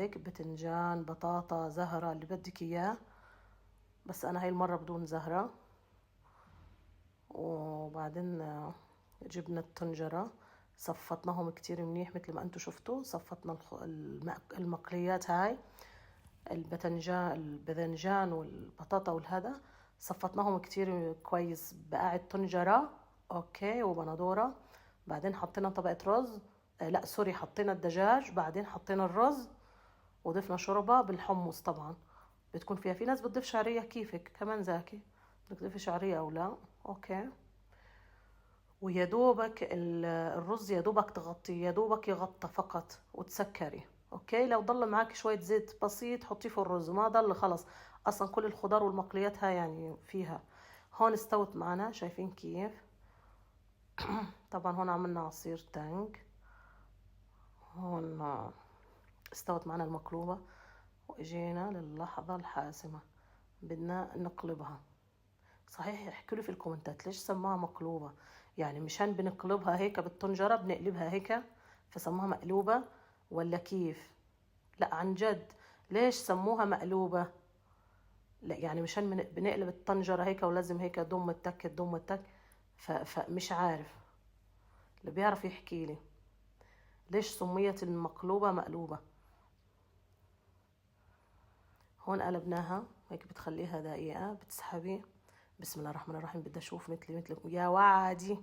هيك بتنجان، بطاطا، زهرة، اللي بدك اياه. بس انا هاي المرة بدون زهرة. وبعدين جبنا الطنجرة، صفطناهم كتير منيح مثل ما انتم شفتوا. صفطنا المقليات هاي، الباذنجان والبطاطا والهذا، صفطناهم كتير كويس بقاع الطنجرة. اوكي، وبندورة. بعدين حطينا طبقة رز. لا سوري، حطينا الدجاج، بعدين حطينا الرز، وضفنا شوربة بالحمص. طبعا بتكون فيها، في ناس بتضيف شعرية، كيفك كمان زاكي، بدك تضيفي شعرية او لا. اوكي. ويا دوبك الرز يا دوبك تغطيه، يا دوبك يغطى فقط وتسكري. اوكي، لو ضل معك شوية زيت بسيط حطيه في الرز، ما ضل خلص. اصلا كل الخضار والمقليات هاي يعني فيها. هون استوت معنا، شايفين كيف؟ طبعا هون عملنا عصير تانج. هون استوت معنا المقلوبة، واجينا للحظة الحاسمة، بدنا نقلبها. صحيح، احكوا لي في الكومنتات ليش سموها مقلوبة؟ يعني مشان بنقلبها هيك بالطنجرة، بنقلبها هيك فسموها مقلوبة، ولا كيف؟ لا عن جد، ليش سموها مقلوبة؟ لا يعني مشان بنقلب الطنجرة هيك، ولازم هيك ضم التك ضم التك. فمش عارف، اللي بيعرف يحكي لي ليش سميت المقلوبة مقلوبة. هون قلبناها هيك، بتخليها دقيقة، بتسحبي. بسم الله الرحمن الرحيم، بدي اشوف مثلي مثلك يا وعدي.